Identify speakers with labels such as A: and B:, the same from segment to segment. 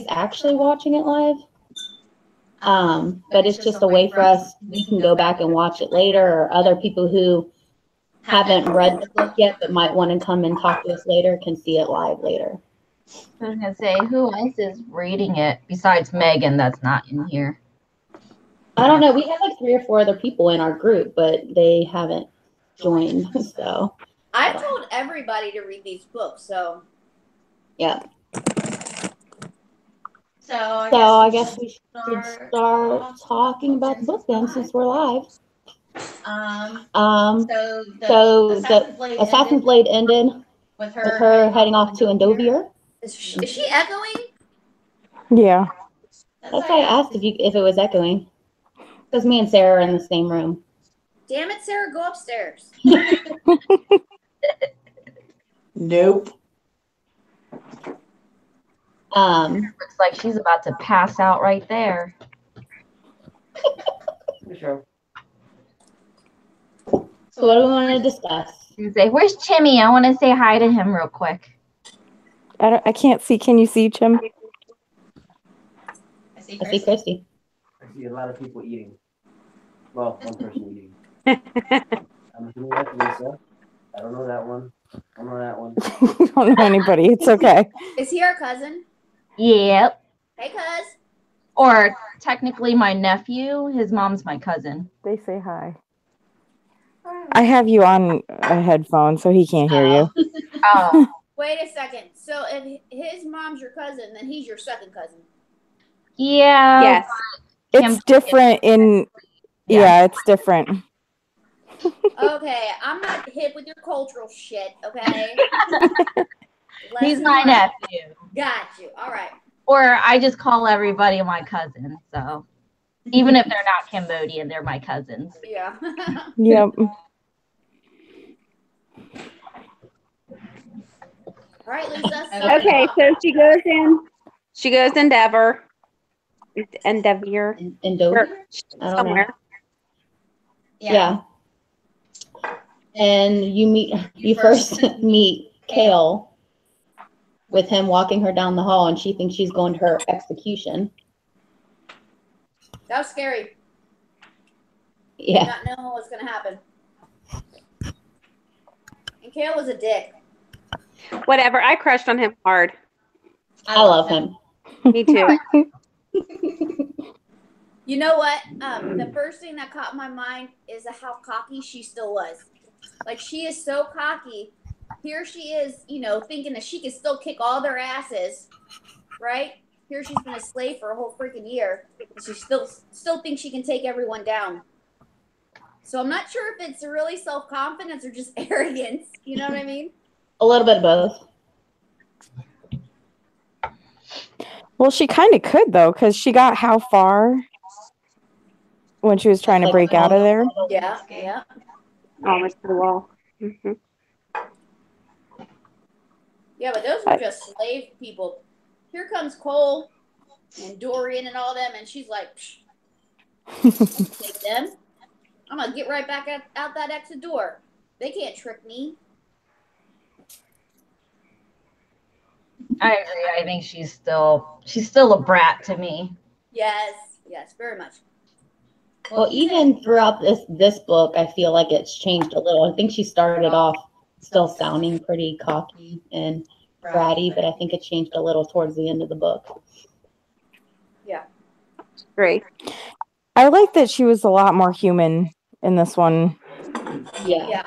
A: actually watching it live. But it's just a way for us, we can go back and watch it later, or other people who haven't read the book yet but might want to come and talk to us later can see it live later.
B: I was going to say, who else is reading it besides Megan that's not in here?
A: I don't know. We have like 3 or 4 other people in our group, but they haven't joined. So
C: I've told everybody to read these books, so.
A: Yeah.
C: So
A: I guess we should start talking about the book then, since we're live. So the Assassin's Blade ended with her heading off to Endovier.
C: Is she echoing?
D: Yeah.
A: That's why I asked if it was echoing. Because me and Sarah are in the same room.
C: Damn it, Sarah, go upstairs.
A: Nope.
B: Looks like she's about to pass out right there.
A: So what do we want to discuss?
B: Say, where's Chimmy? I want to say hi to him real quick.
D: I can't see. Can you see, Chim?
A: I see Christy.
E: I see a lot of people eating. Well, one person eating. I'm assuming that's Lisa. I don't know that one. I don't know that one.
D: You don't know anybody. It's okay.
C: Is he our cousin?
B: Yep.
C: Hey, cuz.
B: Or technically my nephew. His mom's my cousin.
D: They say hi. I have you on a headphone, so he can't hear you.
B: Oh.
C: Wait a second. So if his mom's your cousin, then he's your second cousin.
B: Yeah.
D: Yes. It's different in... Yeah, it's different.
C: Okay, I'm not hip with your cultural shit, okay?
B: He's my nephew.
C: Got you. All right.
B: Or I just call everybody my cousin. So even if they're not Cambodian, they're my cousins.
C: Yeah.
D: Yep.
C: All right, Lisa.
F: Okay, so she goes in Endeavor. Endeavor. Somewhere.
A: Yeah. And you first meet Kale with him walking her down the hall, and she thinks she's going to her execution.
C: That was scary.
A: Yeah.
C: Not knowing what was going to happen. And Kale was a dick.
F: Whatever. I crushed on him hard.
A: I love him.
F: Me too.
C: You know what? The first thing that caught my mind is how cocky she still was. Like, she is so cocky. Here she is, thinking that she can still kick all their asses, right? Here she's been a slave for a whole freaking year. And she still thinks she can take everyone down. So I'm not sure if it's really self-confidence or just arrogance. You know what I mean?
A: A little bit of both.
D: Well, she kind of could, though, because she got how far when she was trying to break out of there?
C: Yeah.
F: Almost to the wall. Mm-hmm.
C: Yeah, but those were just slave people. Here comes Cole and Dorian and all them, and she's like, take them. I'm going to get right back out that exit door. They can't trick me.
B: I agree. I think she's still a brat to me.
C: Yes, very much.
A: Well, even throughout this book, I feel like it's changed a little. I think she started off still sounding pretty cocky and bratty, but I think it changed a little towards the end of the book.
C: Yeah.
F: Great.
D: I like that she was a lot more human in this one.
A: Yeah.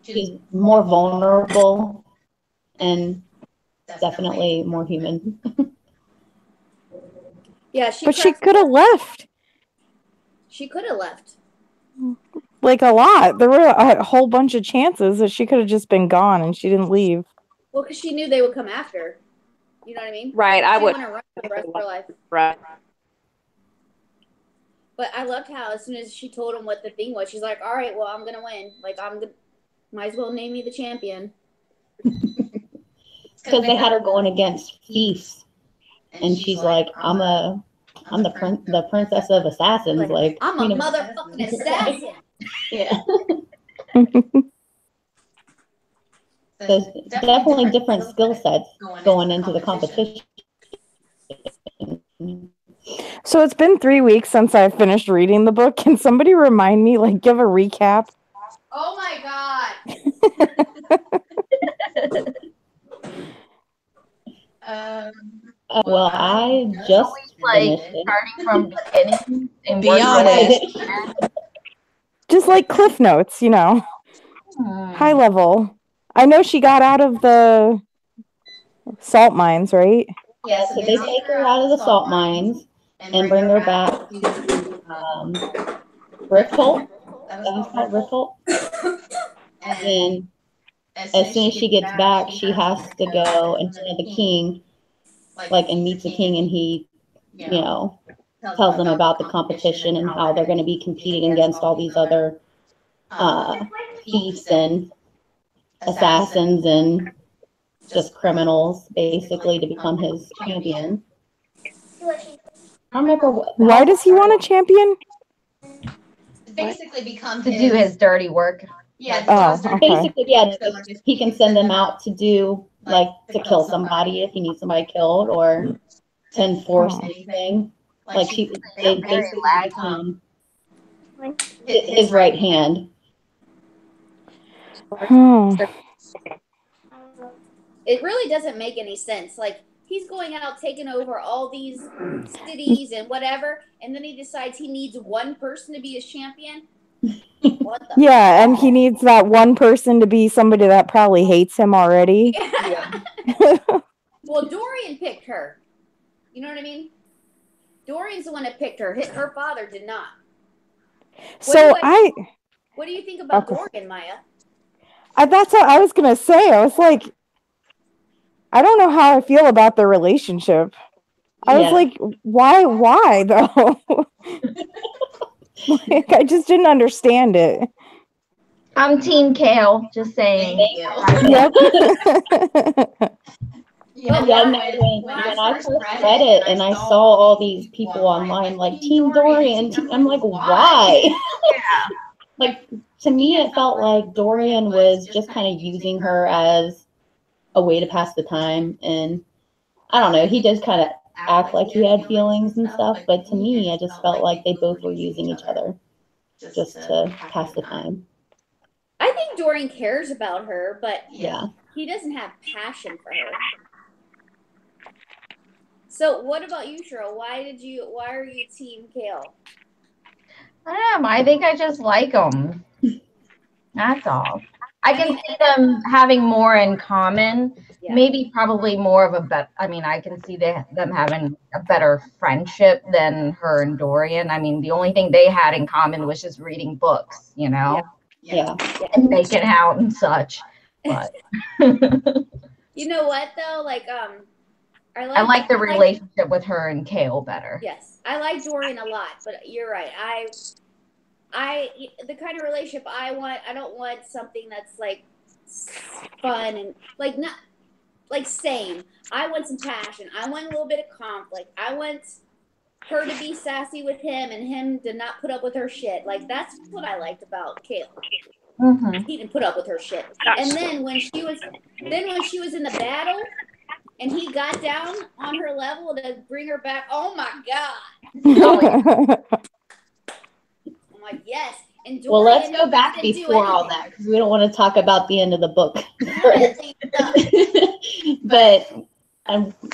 A: She's more vulnerable and definitely more human.
C: Yeah,
D: but she could have left.
C: She could have left.
D: Like a lot. There were a whole bunch of chances that she could have just been gone and she didn't leave.
C: Well, because she knew they would come after. You know what I mean?
F: Right, I would.
C: She want to run the rest of her life.
F: Right.
C: But I loved how as soon as she told him what the thing was, she's like, all right, well, I'm going to win. Like, might as well name me the champion.
A: Because they had her going against Feast. And she's like, I'm the princess of assassins. Like
C: I'm a motherfucking assassin.
A: Yeah. there's definitely different skill sets going into the competition.
D: So it's been 3 weeks since I finished reading the book. Can somebody remind me, like, give a recap?
C: Oh my god.
A: Well, I just
B: Like
A: finished it.
B: starting from beginning and
G: Be
B: working
G: honest.
D: Just like Cliff Notes, you know, high level. I know she got out of the salt mines, right?
A: Yeah, so they take her out of the salt mines and bring her back to Riftholt. That was called Riftholt. And as soon as she gets back, she has to go in front of the king, like, and meets the king, and he, you know, tells them about the competition and how they're going to be competing against all these other thieves and assassins and just criminals, basically, to become his champion. I don't remember
D: Why does he want a champion?
G: Basically become
B: to do his dirty work.
G: Yeah.
D: Oh, okay.
A: Basically, yeah, he can send them out to do, like, to kill somebody if he needs somebody killed, or to enforce anything. Like, they basically become his right hand.
C: It really doesn't make any sense. Like, he's going out taking over all these cities and whatever, and then he decides he needs one person to be his champion. What the
D: Yeah, and he needs that one person to be somebody that probably hates him already.
C: Yeah. Well, Dorian picked her. You know what I mean? Dorian's the one that picked her. Her father did not. What do you think about Dorian, Maya?
D: That's what I was gonna say. I was like, I don't know how I feel about the relationship. I was like, why though? Like, I just didn't understand it.
B: I'm Team Kale, just saying.
D: Yep.
A: When I first read it and I saw all these people online like Team Dorian, I'm like, why? Like, to me, it felt like Dorian was just kind of using her as a way to pass the time, and I don't know, he does kind of act like he had feelings and stuff, but to me, I just felt like they both were using each other just to pass the time.
C: I think Dorian cares about her, but
A: yeah,
C: he doesn't have passion for her. So what about you, Cheryl? Why are you Team Kale?
B: I think I just like them. That's all. I can see them having more in common. Yeah. Maybe probably more of a better. I mean, I can see them having a better friendship than her and Dorian. I mean, the only thing they had in common was just reading books, you know?
A: Yeah.
B: And making out and such. But
C: you know what though? Like,
B: I like the relationship with her and Kale better.
C: Yes, I like Dorian a lot, but you're right. The kind of relationship I want, I don't want something that's like fun and like not like same. I want some passion. I want a little bit of conflict. I want her to be sassy with him and him to not put up with her shit. Like, that's what I liked about Kale.
B: Mm-hmm.
C: He didn't put up with her shit. And then when she was in the battle and he got down on her level to bring her back, oh my God. I'm like, yes. And Dorian,
A: well, let's go back before all that, because we don't want to talk about the end of the book. But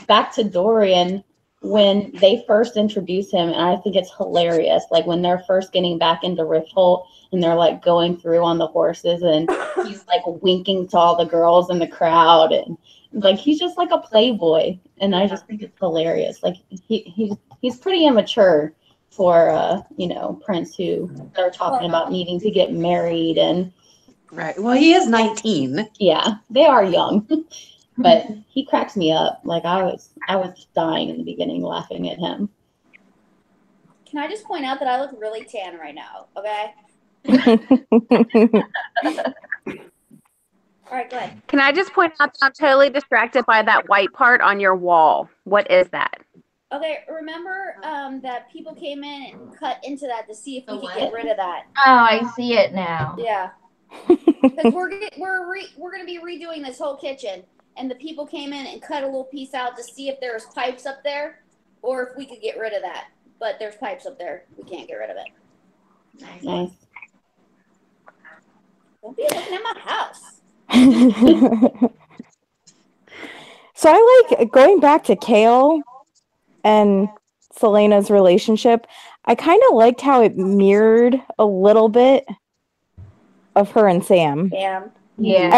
A: back to Dorian, when they first introduce him, and I think it's hilarious, like when they're first getting back into Riftholt and they're like going through on the horses and he's like winking to all the girls in the crowd, and like he's just like a playboy, and I just think it's hilarious. Like he's pretty immature for Prince, who they're talking about needing to get married. And
G: right, well, he is 19.
A: Yeah, they are young. But he cracks me up. Like I was dying in the beginning laughing at him.
C: Can I just point out that I look really tan right now? Okay. All right, go ahead.
F: Can I just point out that I'm totally distracted by that white part on your wall? What is that?
C: Okay, remember that people came in and cut into that to see if we could get rid of that.
B: Oh, I see it now.
C: Yeah. Because we're going to be redoing this whole kitchen, and the people came in and cut a little piece out to see if there was pipes up there, or if we could get rid of that. But there's pipes up there. We can't get rid of it.
A: Nice.
C: Don't be looking at my house.
D: So I like going back to Kale and Selena's relationship. I kind of liked how it mirrored a little bit of her and Sam.
C: Yeah.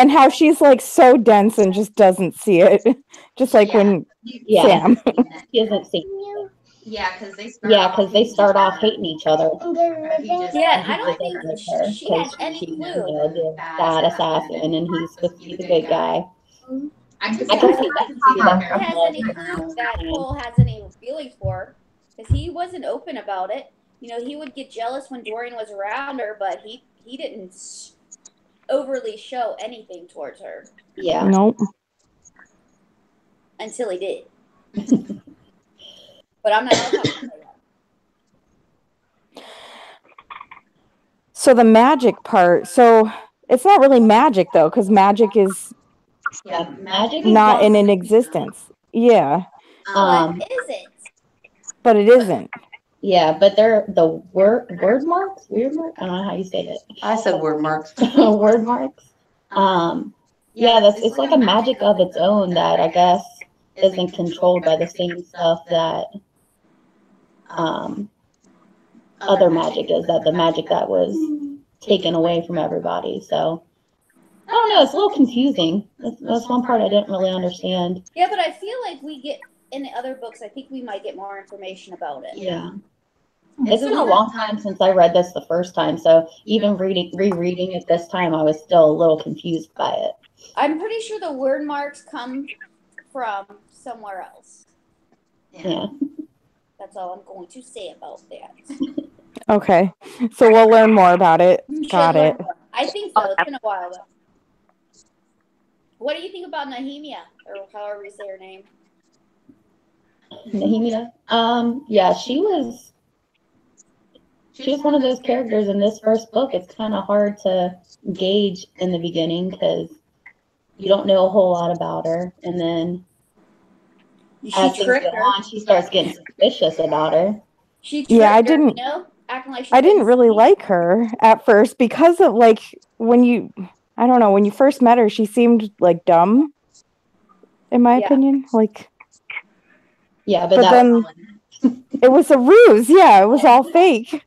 D: And how she's like so dense and just doesn't see it. Just like when Sam.
A: She doesn't see it.
G: Yeah, because they
A: start off hating each other.
C: Yeah, I don't think she had any clue.
A: The bad assassin, and he's supposed to be the good guy.
G: I can
A: see that.
C: Has any clue that Cole has any feelings for her, because he wasn't open about it. You know, he would get jealous when Dorian was around her, but he didn't overly show anything towards her.
A: Yeah.
D: Nope.
C: Until he did. But I'm not going to talk about that.
D: So the magic part. So it's not really magic though, because magic is
A: magic
D: not in an existence. Yeah.
C: But isn't.
D: But it isn't.
A: Yeah, but they're the word marks? Weird marks? I don't know how you say it.
G: I said word marks.
A: Word marks. Yeah, it's like a magic of its own that I guess isn't controlled by the same stuff that other magic is, that the magic that was taken away from everybody. So I don't know, it's a little confusing. That's one part I didn't really understand.
C: Yeah, but I feel like we get in the other books, I think we might get more information about it.
A: Yeah. It's been a long time since I read this the first time, so even rereading it this time, I was still a little confused by it.
C: I'm pretty sure the word marks come from somewhere else.
A: Yeah.
C: That's all I'm going to say about that.
D: Okay. So we'll learn more about it. Got it.
C: I think so. It's been a while though. What do you think about Nehemia, or however you say her name?
A: Nehemia? Yeah, she was one of those characters in this first book. It's kind of hard to gauge in the beginning because you don't know a whole lot about her, and then as things go on, she starts getting suspicious about her.
D: I didn't.
C: You know, acting like
D: I didn't really like her at first because of like when you first met her, she seemed like dumb, in my opinion. Like,
A: yeah,
D: but then it was a ruse. Yeah, it was all fake.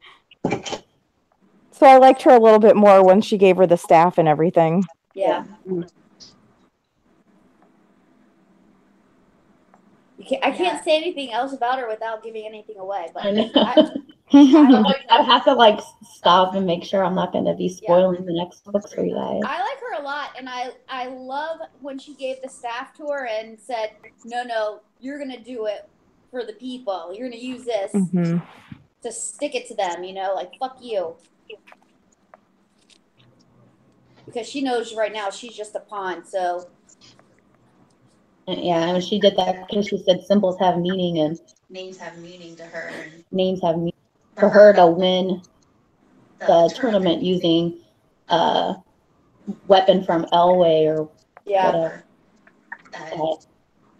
D: So I liked her a little bit more when she gave her the staff and everything.
C: Yeah. I can't say anything else about her without giving anything away. But
A: I have to like stop and make sure I'm not going to be spoiling the next books for you guys.
C: I like her a lot, and I love when she gave the staff to her and said, "No, you're going to do it for the people. You're going to use this to stick it to them. You know, like fuck you." Because she knows right now she's just a pawn. So.
A: Yeah, and she did that because she said symbols have meaning and
G: names have meaning to her.
A: Names have meaning for her to win the tournament using a weapon from Elway or whatever.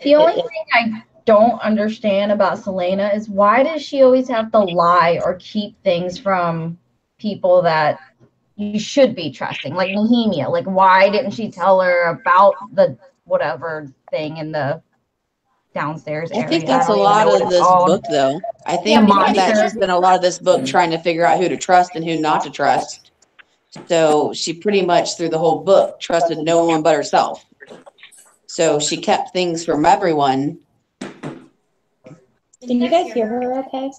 B: The only thing I don't understand about Selena is why does she always have to lie or keep things from people that you should be trusting, like Nehemia? Like, why didn't she tell her about the whatever thing in the downstairs area?
H: I think that's a lot of this book, though. I think that she's been a lot of this book trying to figure out who to trust and who not to trust. So she pretty much, through the whole book, trusted no one but herself. So she kept things from everyone.
A: Can you guys hear her okay?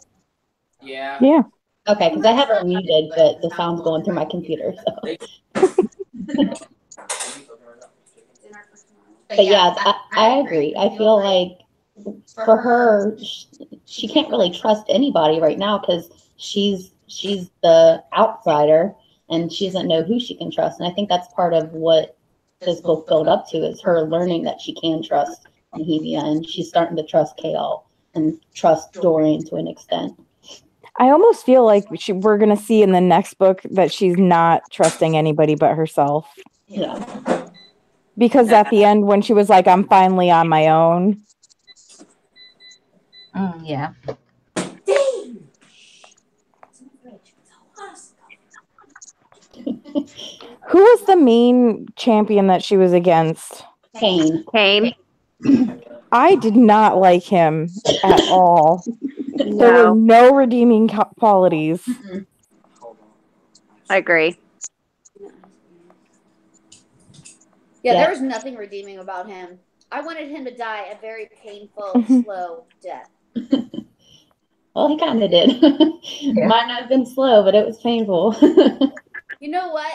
E: Yeah.
D: Yeah.
A: Okay, because I have her muted, but the sound's going through my computer. So. But yeah, I agree. I feel like for her, she can't really trust anybody right now because she's the outsider and she doesn't know who she can trust. And I think that's part of what this book built up to, is her learning that she can trust Nehemia, and she's starting to trust Kale and trust Dorian to an extent.
D: I almost feel like we're going to see in the next book that she's not trusting anybody but herself.
A: Yeah.
D: Because at the end, when she was like, I'm finally on my own.
B: Yeah.
D: Who was the main champion that she was against?
A: Cain.
D: I did not like him at all.
F: No.
D: There were no redeeming qualities.
F: I agree.
C: Yeah, there was nothing redeeming about him. I wanted him to die a very painful, slow death.
A: Well, he kind of did. Might not have been slow, but it was painful.
C: You know what?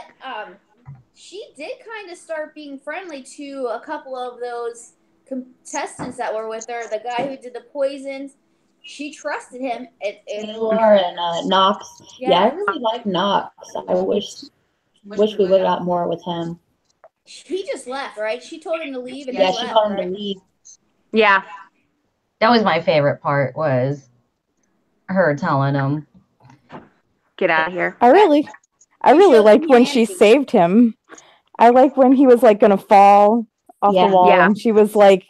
C: She did kind of start being friendly to a couple of those contestants that were with her. The guy who did the poisons, she trusted him.
A: Taylor and Knox. Yeah, I really like Knox. I wish we would have got more with him.
C: He just left, right? She told him to leave, and
A: she told him to leave.
F: Yeah,
B: that was my favorite part. Was her telling him,
F: "Get out of here."
D: I really liked when she saved him. I like when he was like gonna fall off the wall, and she was like,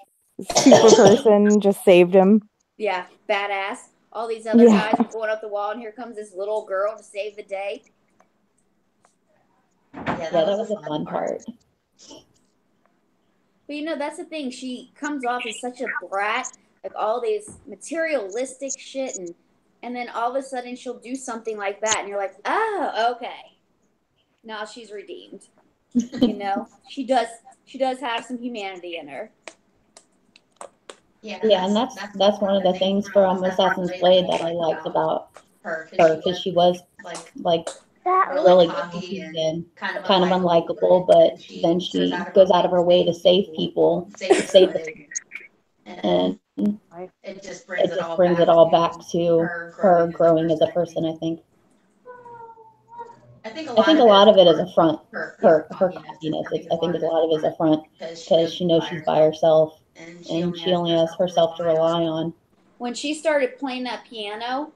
D: super person just saved him.
C: Yeah, badass. All these other guys are going up the wall, and here comes this little girl to save the day.
A: Yeah, that was a fun part.
C: But you know, that's the thing. She comes off as such a brat, like all these materialistic shit, and then all of a sudden she'll do something like that, and you're like, oh, okay. Now she's redeemed. You know, she does have some humanity in her.
A: Yeah, and that's one of the things from Assassin's Blade that I liked about her, because she was like really cocky and kind of unlikable, but then she goes out of her way to save people, to save the, and it just brings it all back to her growing as a person. I think a lot of it is a front. Her cockiness. I think a lot of it is a front because she knows she's by herself and she only has herself to rely on.
C: When she started playing that piano,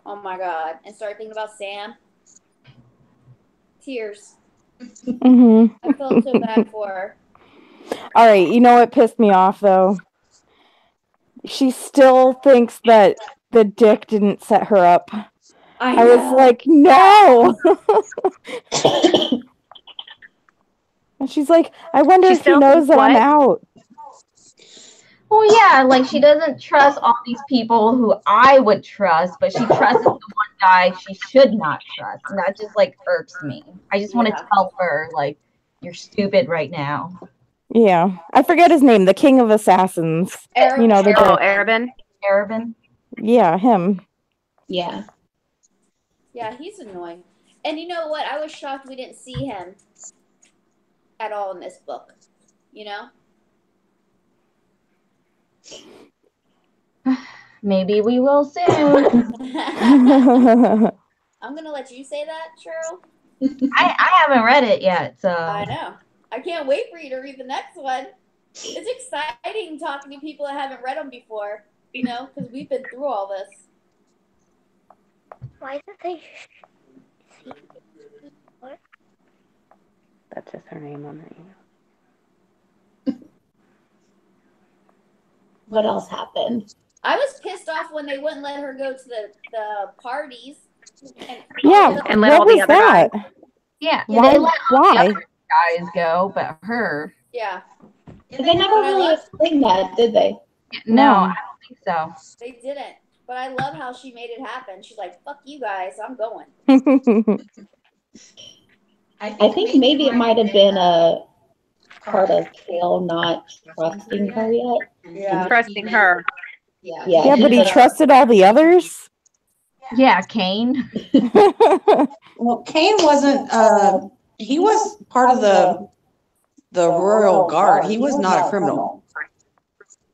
C: oh my God, and started thinking about Sam, tears. I felt so bad for her.
D: All right, you know what pissed me off though? She still thinks that the dick didn't set her up. I was like, no. And she's like, I wonder if he knows that I'm out.
B: Well, yeah, like she doesn't trust all these people who I would trust, but she trusts the one guy she should not trust. And that just like irks me. I just want to tell her, like, you're stupid right now.
D: Yeah. I forget his name, the King of Assassins. You know, the
F: Arabin.
B: Arabin?
D: Yeah, him.
A: Yeah.
C: Yeah, he's annoying. And you know what? I was shocked we didn't see him at all in this book. You know?
B: Maybe we will soon.
C: I'm going to let you say that, Cheryl.
B: I haven't read it yet, so.
C: I know. I can't wait for you to read the next one. It's exciting talking to people that haven't read them before, you know, because we've been through all this.
I: Why did they see what?
F: That's just her name on the email.
A: What else happened?
C: I was pissed off when they wouldn't let her go to the parties.
D: And
F: let all the other guys.
B: Yeah.
D: Why?
B: They let all the other guys go, but her.
C: Yeah.
A: They never really explained that, did they?
B: No, I don't think so.
C: They didn't. But I love how she made it happen. She's like, fuck you guys, I'm going.
A: I think maybe it might have been a part of Kale not trusting her yet.
C: Yeah.
F: Trusting her.
D: Yeah, but he trusted all the others?
B: Yeah, Cain.
H: Well, Cain wasn't, he was part of the royal guard. He was not a criminal.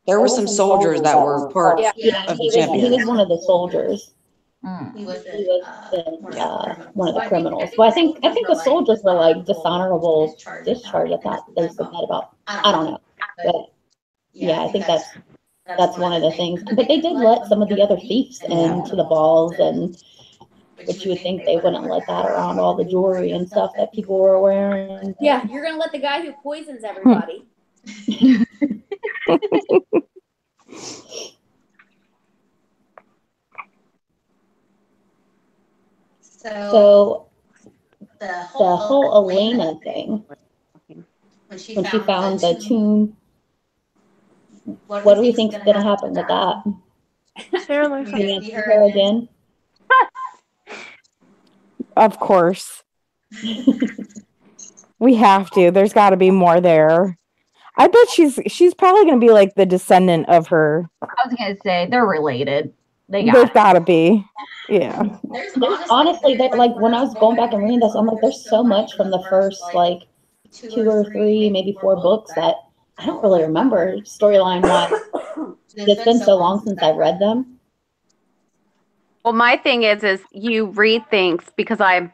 H: There were some soldiers that were part of the champion.
A: He was one of the soldiers. He was one of the criminals. Well, I think the soldiers were like dishonorable discharge. I thought they said that about. I don't know, but yeah, I think that's that's one of the things. But they did let some of the other thieves into the balls, and but you would think they wouldn't let that around all the jewelry and stuff that people were wearing.
C: Yeah, you're gonna let the guy who poisons everybody.
G: So the
A: the
G: whole
A: whole Elena thing,
G: when she
A: when she found the
G: tomb,
A: tomb, what do we think is going to happen with that?
F: Sarah
A: You
F: looks
A: going
F: like
A: to see her again?
D: Of course. We have to. There's got to be more there. I bet she's probably going to be like the descendant of her.
B: I was gonna say they're related. They've
D: got to be. Yeah.
G: there's
A: honestly, like when I was going back and reading this, I'm like, there's so much from the first like 2 or 3, maybe 4 books that I don't really remember storyline wise. It's been so long since I've read them.
F: Well, my thing is you read things because I'm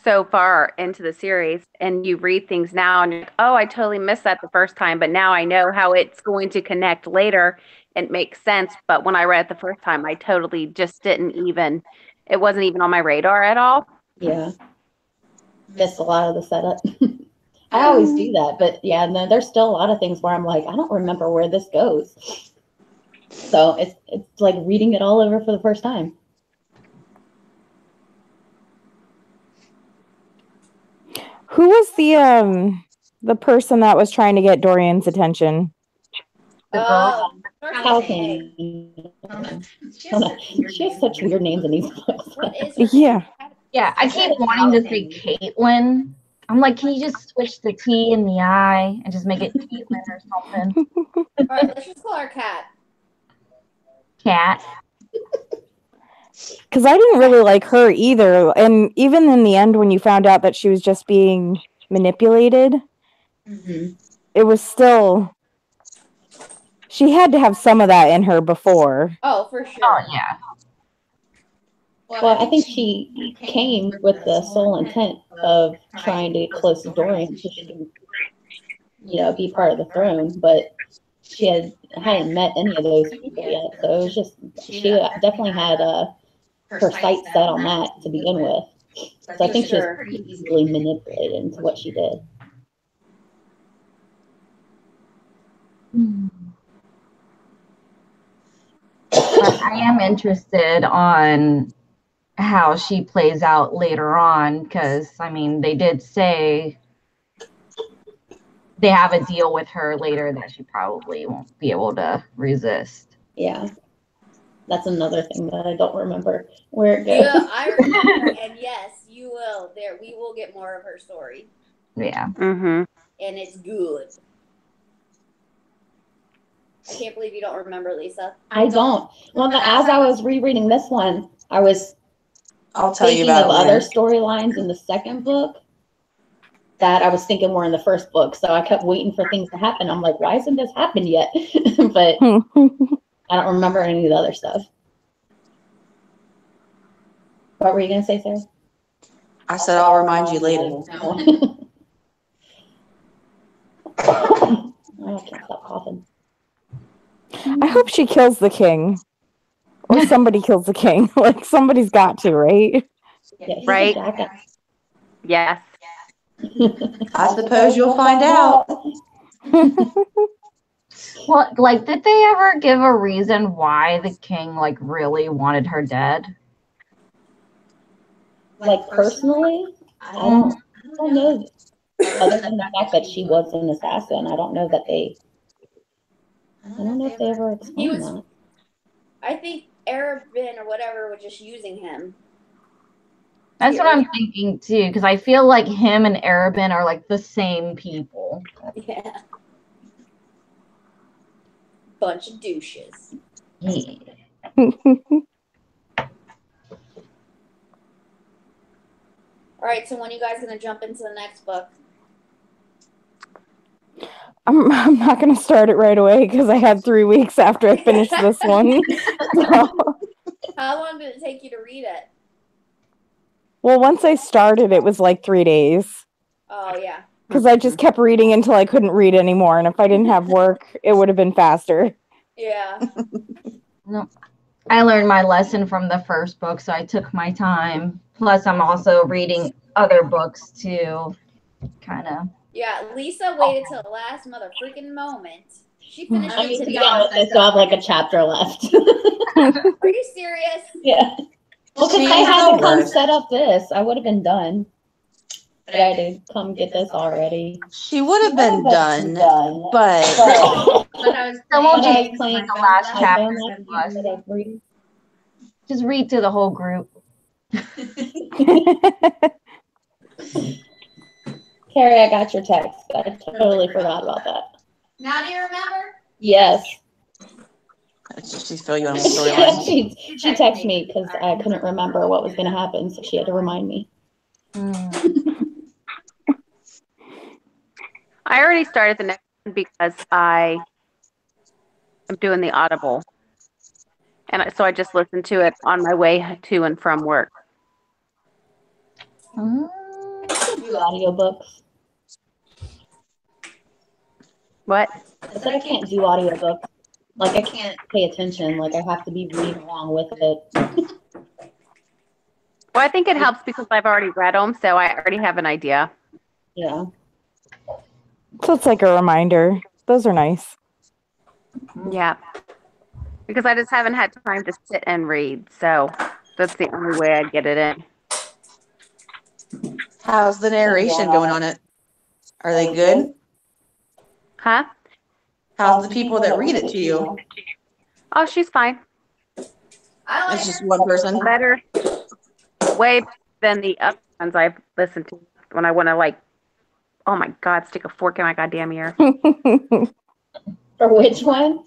F: so far into the series, and you read things now, and you're like, oh, I totally missed that the first time, but now I know how it's going to connect later and make sense. But when I read it the first time, I totally just didn't even. It wasn't even on my radar at all.
A: Yeah, missed a lot of the setup. I always do that, but yeah, no, there's still a lot of things where I'm like, I don't remember where this goes. So it's like reading it all over for the first time.
D: Who was the person that was trying to get Dorian's attention?
B: The girl.
A: She has such weird names in these books.
C: What is her
D: Yeah.
B: Yeah, I keep wanting to say Caitlin. I'm like, can you just switch the T in the I and just make it Caitlin or something?
C: All right, let's just call her Cat.
B: Cat.
D: Because I didn't really like her either. And even in the end, when you found out that she was just being manipulated, it was still... She had to have some of that in her before.
C: Oh, for sure.
B: Oh, yeah.
A: Well, I think she came with the sole intent of trying to get close to Dorian so she can, be part of the throne. But she hadn't met any of those people yet. So it was just, she definitely had her sights set on that to begin with. So I think she was pretty easily manipulated into what she did.
B: But I am interested on how she plays out later on, because I mean they did say they have a deal with her later that she probably won't be able to resist.
A: Yeah, that's another thing that I don't remember where it goes.
C: Yeah, I remember, and yes, you will. We will get more of her story.
B: Yeah.
F: Mm-hmm.
C: And it's good. I can't believe you don't remember, Lisa.
A: I don't. Well, as I was rereading this one, I was
H: I'll tell you
A: thinking
H: about
A: of
H: it
A: other
H: later.
A: storylines in the second book that I was thinking were in the first book. So I kept waiting for things to happen. I'm like, why hasn't this happened yet? But I don't remember any of the other stuff. What were you going to say, Sarah?
H: I said I'll remind you later.
A: Oh, I can't stop coughing.
D: I hope she kills the king. Or somebody kills the king. Like, somebody's got to, right?
A: Yeah, he's
F: Right.
A: a jackass.
F: Yes.
H: I suppose you'll find out.
B: Well, like, did they ever give a reason why the king, like, really wanted her dead?
A: Like, personally, I don't know. Other than the fact that she was an assassin, I don't know if they ever explained that.
C: I think Arabin or whatever was just using him.
B: That's what I'm thinking too, because I feel like him and Arabin are like the same people.
C: Yeah. Bunch of douches.
B: Yeah.
C: All right, so when are you guys going to jump into the next book?
D: I'm not going to start it right away because I had 3 weeks after I finished this one. So.
C: How long did it take you to read it?
D: Well, once I started, it was like 3 days.
C: Oh, yeah.
D: Because I just kept reading until I couldn't read anymore. And if I didn't have work, it would have been faster.
C: Yeah.
B: No, I learned my lesson from the first book, so I took my time. Plus, I'm also reading other books to kind of.
C: Yeah, Lisa waited till the last mother freaking moment. She finished
A: I
C: it
A: mean, to be
C: today.
A: honest, I still have like a chapter left.
C: Are you serious?
A: Yeah. Well, because I
H: She's
A: had
H: the
A: to come
H: worst.
A: set up this, I would have been done. But I had to come get this already.
H: She would have been done, but
G: But I was
B: So won't
G: playing
B: you
A: playing
B: read the
G: my
B: last
A: I
B: chapter
A: found
B: to
A: that
B: us?
A: instead of reading.
B: Just read to the whole group.
A: Carrie, I got your text. I totally forgot about that.
C: Now do you remember?
A: Yes.
H: she's filling you in on the storyline.
A: she texted me because I couldn't remember what was going to happen, so she had to remind me.
F: I already started the next one because I am doing the Audible. And so I just listened to it on my way to and from work.
A: Do audiobooks.
F: What?
A: I said I can't do audiobooks. Like, I can't pay attention. Like, I have to be reading along with it.
F: Well, I think it helps because I've already read them, so I already have an idea.
A: Yeah.
D: So it's like a reminder. Those are nice.
F: Yeah. Because I just haven't had time to sit and read, so that's the only way I get it in.
H: How's the narration going on it? Are they good?
F: Huh?
H: How's the people that read it to you?
F: Oh, she's fine.
C: I like
H: It's just one person.
F: Better, way better than the other ones I've listened to when I want to, like, oh my God, stick a fork in my goddamn ear.
A: For which one?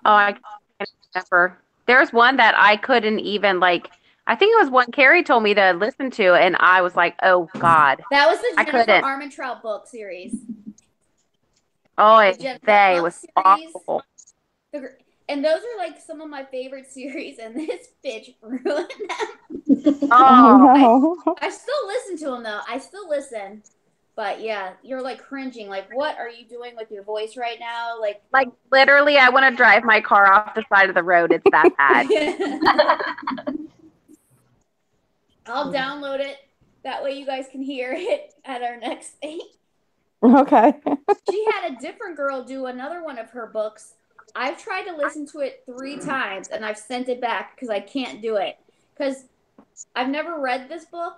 F: Oh, I can't remember. There's one that I couldn't even, like, I think it was one Carrie told me to listen to, and I was like, oh God.
C: That was the
F: I
C: Jennifer
F: couldn't.
C: Armentrout book series.
F: Oh,
C: Jennifer
F: they
C: book
F: was
C: series.
F: awful.
C: And those are like some of my favorite series, and this bitch ruined them.
F: Oh,
D: no.
C: I still listen to them though. I still listen. But yeah, you're like cringing. Like, what are you doing with your voice right now?
F: Like literally, I want to drive my car off the side of the road. It's that bad.
C: I'll download it. That way you guys can hear it at our next thing.
D: Okay.
C: She had a different girl do another one of her books. I've tried to listen to it 3 times, and I've sent it back because I can't do it. Because I've never read this book.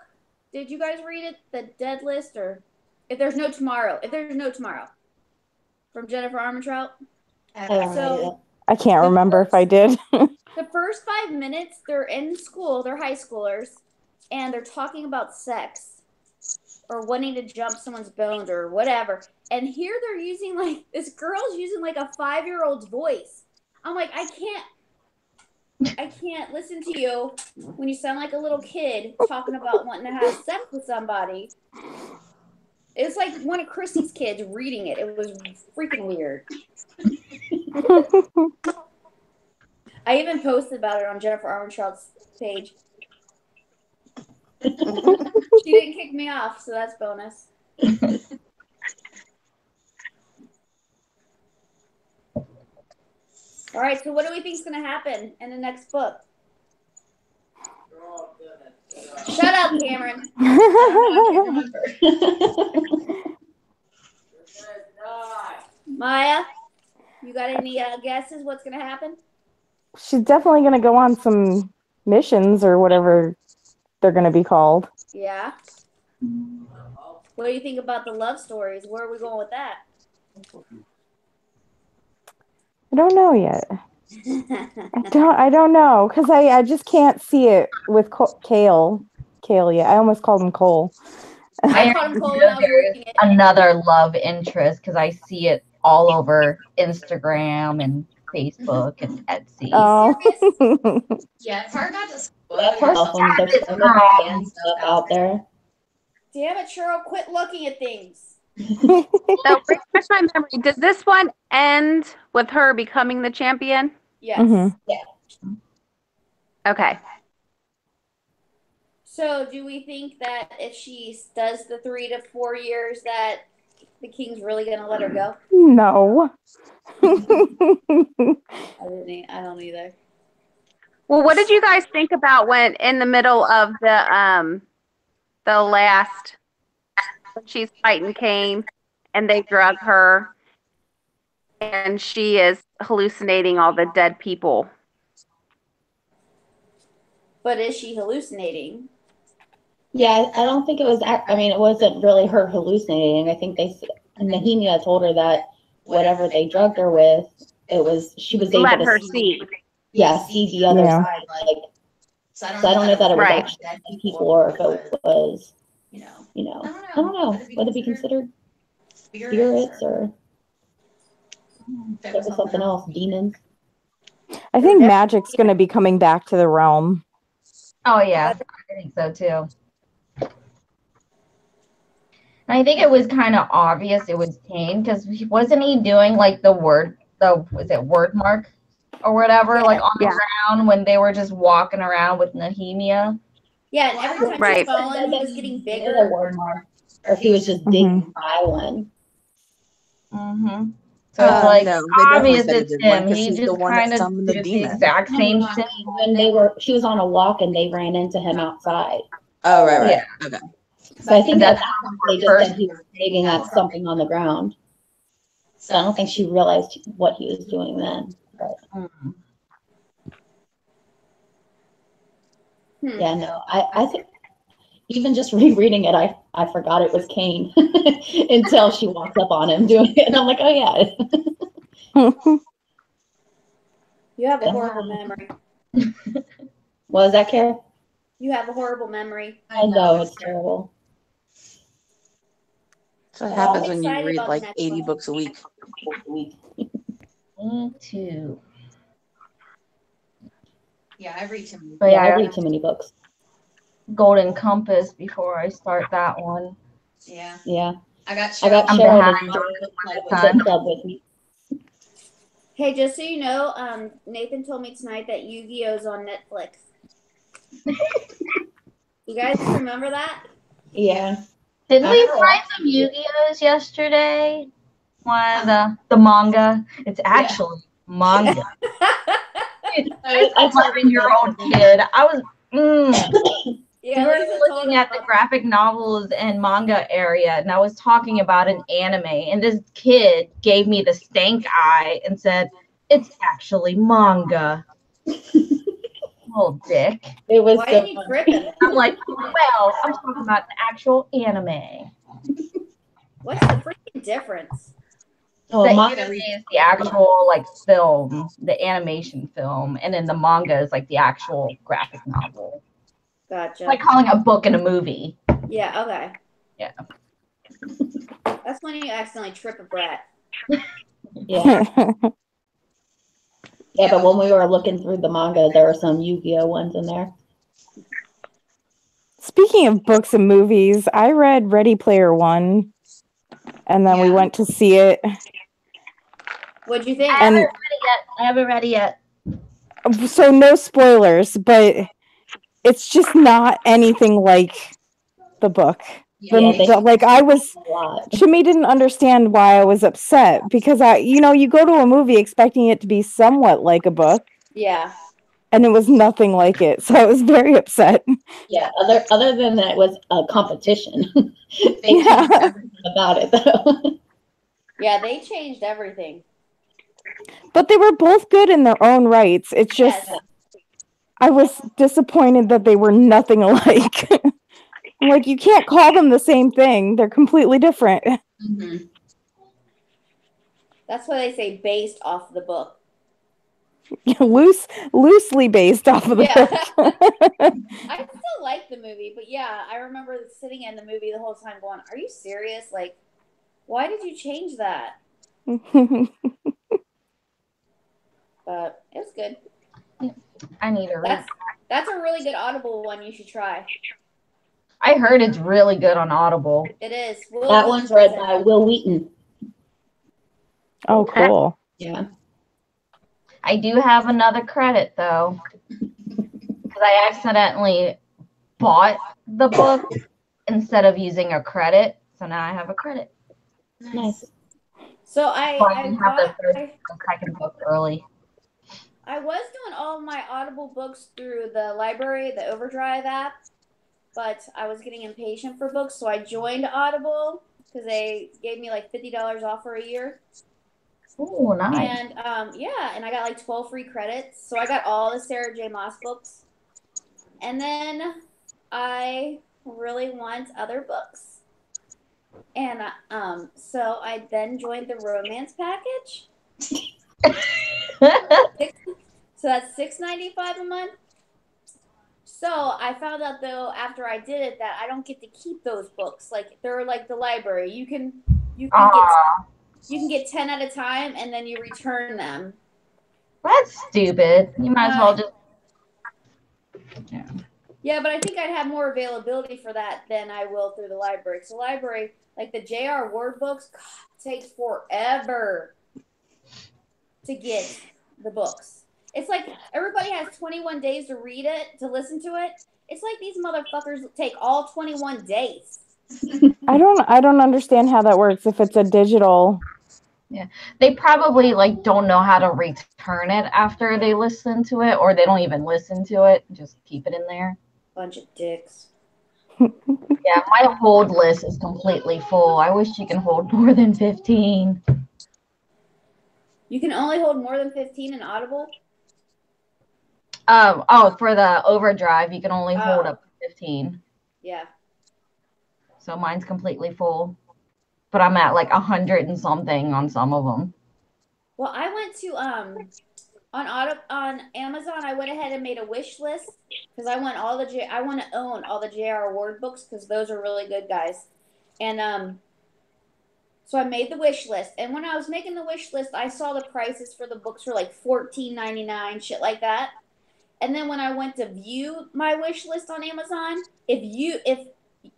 C: Did you guys read it? The Dead List, or If There's No Tomorrow. If There's No Tomorrow. From Jennifer Armentrout. So
D: I can't remember if I did.
C: the first 5 minutes, they're in school. They're high schoolers. And they're talking about sex. Or wanting to jump someone's bones or whatever. And here they're using, like, this girl's using, like, a 5-year-old's voice. I'm like, I can't listen to you when you sound like a little kid talking about wanting to have sex with somebody. It's like one of Chrissy's kids reading it. It was freaking weird. I even posted about it on Jennifer Armentrout's page. She didn't kick me off, so that's bonus. All right, so what do we think is going to happen in the next book? Shut up, Cameron. Maya, you got any guesses what's going to happen?
D: She's definitely going to go on some missions or whatever they're going to be called.
C: Yeah. What do you think about the love stories? Where are we going with that?
D: I don't know yet. I don't know because I just can't see it with Kale yet. I almost called him Cole.
C: I called him Cole when I was reading it.
B: Another love interest because I see it all over Instagram and Facebook and Etsy.
D: Oh.
G: Yeah, it's hard not to
A: That's herself when there's so much fan stuff out there.
C: Damn it, Cheryl, quit looking at things.
F: So refresh my memory. Does this one end with her becoming the champion?
C: Yes.
D: Mm-hmm.
C: Yeah.
F: Okay.
C: So do we think that if she does the 3 to 4 years that The king's really gonna let her go?
D: No.
C: I don't either.
F: Well, what did you guys think about when in the middle of the last when she's fighting Cain and they drug her and she is hallucinating all the dead people?
C: But is she hallucinating?
A: Yeah, I don't think it was. I mean, it wasn't really her hallucinating. I think Nehemia told her that whatever they drugged her with, she was able
F: Let
A: to
F: her
A: see.
F: see.
A: Yeah, see the other
D: Yeah.
A: side. Like, so I don't know that it was
F: Right.
A: actually dead people or if it was,
I: You know,
A: I don't know. Would it be considered spirits or if it was something else, demons?
D: I think magic's going to be coming back to the realm.
B: Oh yeah, I think so too. And I think it was kind of obvious it was Cain because wasn't he doing like was it word mark or whatever, like on the ground when they were just walking around with Nehemia?
C: Yeah, and every time
F: Right.
C: she's falling, he was getting
A: Or
C: bigger.
A: if he was just digging by one.
B: Mm-hmm. So it's like
H: No, they definitely
B: obvious
H: said it
B: it's
H: did one
B: him.
H: because
B: He
H: she's the
B: just
H: one that
B: kind of
H: summoned the
B: did the
H: demon.
B: exact same thing.
A: When she was on a walk and they ran into him outside.
H: Oh, right.
B: Yeah.
H: Okay.
A: So I think
B: That's
A: that they just said he was digging at something on the ground. So I don't think she realized what he was doing then. But yeah, no, I think even just rereading it, I forgot it was Cain until she walks up on him doing it, and I'm like, oh yeah.
C: You have a horrible memory.
A: What was that, Kara?
C: You have a horrible memory.
A: I know, it's terrible.
H: So it
C: Well,
H: happens
C: I'm
H: when you
C: excited
H: read
C: about
H: like
C: the next
H: 80
C: one.
H: books a week.
B: Me too.
I: Yeah, I read too many.
B: But
A: Yeah, I
B: yeah,
A: read too many books.
B: Golden Compass before I start that one.
I: Yeah.
A: Yeah.
I: I got
A: I'm
B: behind
A: Cheryl
B: on
A: to
B: my
A: join
B: time.
A: the club with me.
C: Hey, just so you know, Nathan told me tonight that Yu-Gi-Oh's on Netflix. You guys remember that?
A: Yeah.
B: Didn't we find some Yu-Gi-Ohs yesterday? One of the manga. It's actually manga.
A: I
B: 11-year-old kid. I was
C: Yeah,
B: we were
C: Lisa told
B: looking
C: us
B: at the
C: about
B: graphic novels and manga area, and I was talking about an anime, and this kid gave me the stank eye and said, "It's actually manga." Little dick.
A: It was
C: Why
A: so
C: did you trip him?
B: I'm like, well, I'm talking about the actual anime.
C: What's the freaking difference?
A: Oh,
B: The
A: manga
B: anime is the actual like film, the animation film, and then the manga is like the actual graphic novel.
C: Gotcha.
B: It's like calling a book and a movie.
C: Yeah, okay.
B: Yeah.
C: That's when you accidentally trip a brat.
A: Yeah. Yeah, but when we were looking through the manga, there were some Yu-Gi-Oh ones in there.
D: Speaking of books and movies, I read Ready Player One, and then we went to see it.
C: What'd you think?
B: I haven't read it yet.
D: So no spoilers, but it's just not anything like the book. Like I was, Shimmy didn't understand why I was upset because you go to a movie expecting it to be somewhat like a book.
C: Yeah.
D: And it was nothing like it, so I was very upset.
A: Yeah, other than that, it was a competition. They changed everything about it, though.
C: Yeah, they changed everything.
D: But they were both good in their own rights. It's just, I was disappointed that they were nothing alike. Like, you can't call them the same thing. They're completely different.
C: Mm-hmm. That's why they say based off the book.
D: Loosely based off of the book.
C: I still like the movie, but yeah, I remember sitting in the movie the whole time going, are you serious? Like, why did you change that? But it was good.
B: I need to read.
C: That's a really good Audible one you should try.
B: I heard it's really good on Audible.
C: It is.
A: That one's read by Will Wheaton.
D: Oh, cool.
A: Yeah.
B: I do have another credit, though, because I accidentally bought the book instead of using a credit. So now I have a credit.
A: Nice.
C: So
B: So I can have the first
C: I,
B: and second book early.
C: I was doing all of my Audible books through the library, the Overdrive app, but I was getting impatient for books, so I joined Audible because they gave me like $50 off for a year.
B: Oh, nice.
C: And and I got like 12 free credits. So I got all the Sarah J Maas books. And then I really want other books. And so I then joined the romance package. So that's $6.95 a month. So I found out though after I did it that I don't get to keep those books. Like they're like the library. You can get 10 at a time and then you return them.
B: That's stupid. You might as well just.
C: Yeah, but I think I'd have more availability for that than I will through the library. So library, like the J.R. Word books, God, takes forever to get the books. It's like everybody has 21 days to read it, to listen to it. It's like these motherfuckers take all 21 days.
D: I don't understand how that works if it's a digital.
B: Yeah, they probably like don't know how to return it after they listen to it, or they don't even listen to it. Just keep it in there.
C: Bunch of dicks.
B: Yeah, my hold list is completely full. I wish you can hold more than 15.
C: You can only hold more than 15 in Audible?
B: For the Overdrive, you can only hold up to 15.
C: Yeah.
B: So mine's completely full. But I'm at like 100 and something on some of them.
C: Well, I went to on Amazon. I went ahead and made a wish list because I want I want to own all the J.R. Ward books because those are really good, guys. And so I made the wish list. And when I was making the wish list, I saw the prices for the books were like $14.99, shit like that. And then when I went to view my wish list on Amazon, if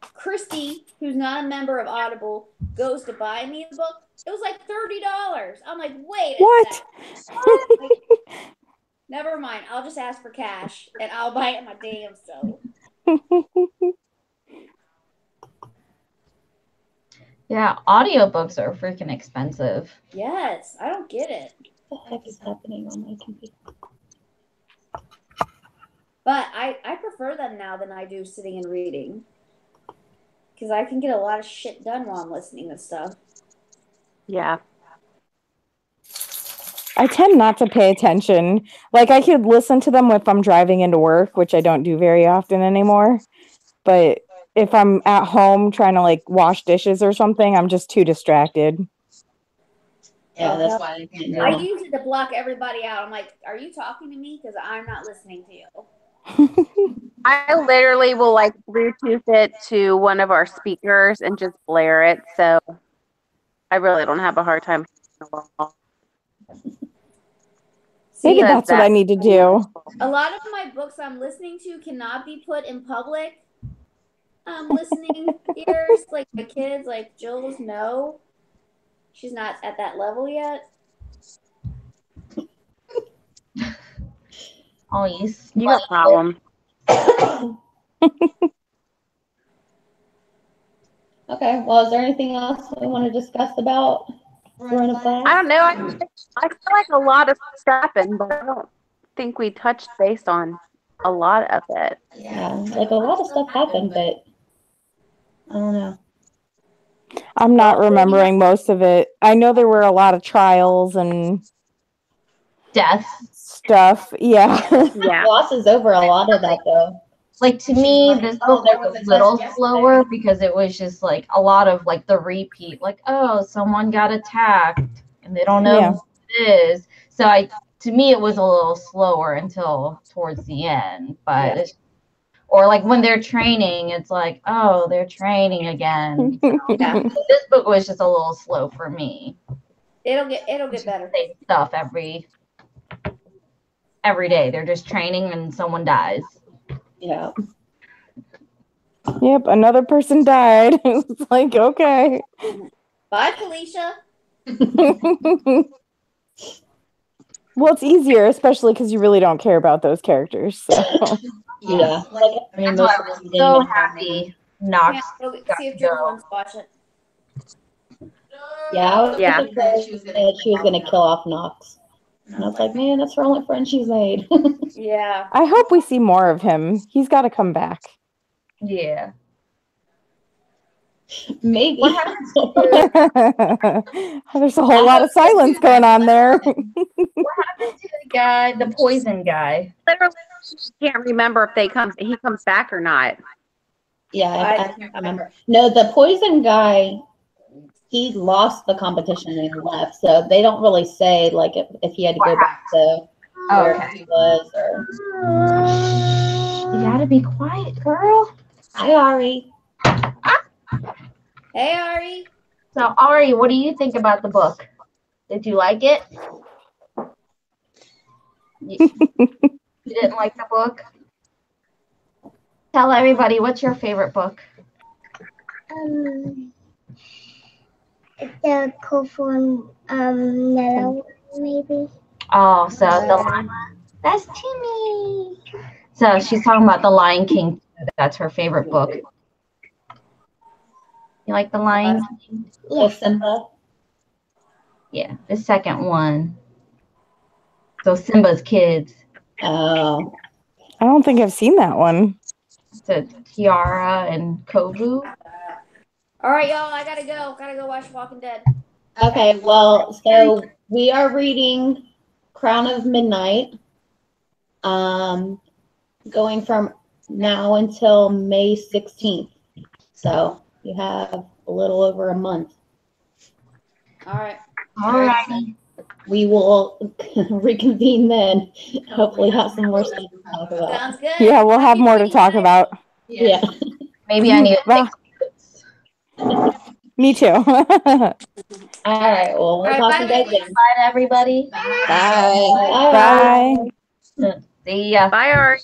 C: Christy, who's not a member of Audible, goes to buy me a book, it was like $30. I'm like, wait a second. Like, never mind. I'll just ask for cash and I'll buy it my damn self.
B: Yeah, audiobooks are freaking expensive.
C: Yes, I don't get it.
A: What the heck is happening on my computer?
C: But I prefer them now than I do sitting and reading. Because I can get a lot of shit done while I'm listening to stuff.
F: Yeah.
D: I tend not to pay attention. Like I could listen to them if I'm driving into work, which I don't do very often anymore. But if I'm at home trying to like wash dishes or something, I'm just too distracted.
A: Yeah, that's why I can't do
C: I
A: it.
C: use it to block everybody out. I'm like, are you talking to me? Because I'm not listening to you.
F: I literally will like Bluetooth it to one of our speakers and just blare it. So I really don't have a hard time.
D: Maybe that's what I need to do.
C: A lot of my books I'm listening to cannot be put in public listening ears. Like the kids, like Jules, no. She's not at that level yet.
B: Oh,
F: you got a problem.
A: Okay, well, is there anything else we want to discuss about Run Class?
F: I don't know. I feel like a lot of stuff happened, but I don't think we touched base on a lot of it.
A: Yeah, like a lot of stuff happened, but I don't know.
D: I'm not remembering most of it. I know there were a lot of trials and
B: death
D: stuff. Yeah.
F: Yeah.
A: Glosses over a lot of that though.
B: Like to me, this book was a little slower because it was just like a lot of like the repeat, like, oh, someone got attacked and they don't know who it is. So to me, it was a little slower until towards the end. But or like when they're training, it's like, oh, they're training again. So, this book was just a little slow for me.
C: It'll get better.
B: Same stuff every day. They're just training and someone dies.
A: Yeah.
D: Yep, another person died. It's like, okay.
C: Bye, Felicia.
D: Well, it's easier, especially because you really don't care about those characters. So.
A: Yeah. Like, I mean,
B: That's why I'm so happy Knox
C: See if Joe wants to watch it.
A: Yeah, I was
F: Yeah.
A: afraid that she was going to kill off Knox. And I was like, man, that's her only friend she's made.
C: Yeah.
D: I hope we see more of him. He's got to come back.
B: Yeah.
A: Maybe.
B: What happens to
D: There's a whole lot of silence going on there.
B: what happened to the guy, the poison guy?
F: Literally, can't remember if he comes back or not.
A: Yeah, I remember. No, the poison guy, he lost the competition and left. So they don't really say like if he had to go back to where he was or.
B: You gotta be quiet, girl.
A: Hi, Ari.
C: Hey, Ari.
B: So Ari, what do you think about the book? Did you like it? You didn't like the book? Tell everybody, what's your favorite book?
I: The Cold Yellow, maybe.
B: Oh, so the Lion. That's Timmy. So she's talking about The Lion King. That's her favorite book. You like The Lion King?
A: Yes, Simba.
B: Yeah, the second one. So Simba's kids.
A: Oh.
D: I don't think I've seen that one.
B: So Tiara and Kovu.
C: All right, y'all. I gotta go. Gotta go watch Walking Dead.
A: Okay, well, so we are reading Crown of Midnight. Going from now until May 16th. So you have a little over a month.
C: All right.
B: All right.
A: We will reconvene then. Hopefully have some more stuff to talk about.
C: Sounds good.
D: Yeah, we'll have more to talk about.
A: Yeah.
B: Maybe I need to
D: Well, me too.
A: All right. Well, we'll
C: right,
A: talk
C: bye,
A: to you guys
C: ladies.
A: then.
B: Bye, everybody.
H: Bye.
D: Bye.
B: See ya.
F: Bye, Art.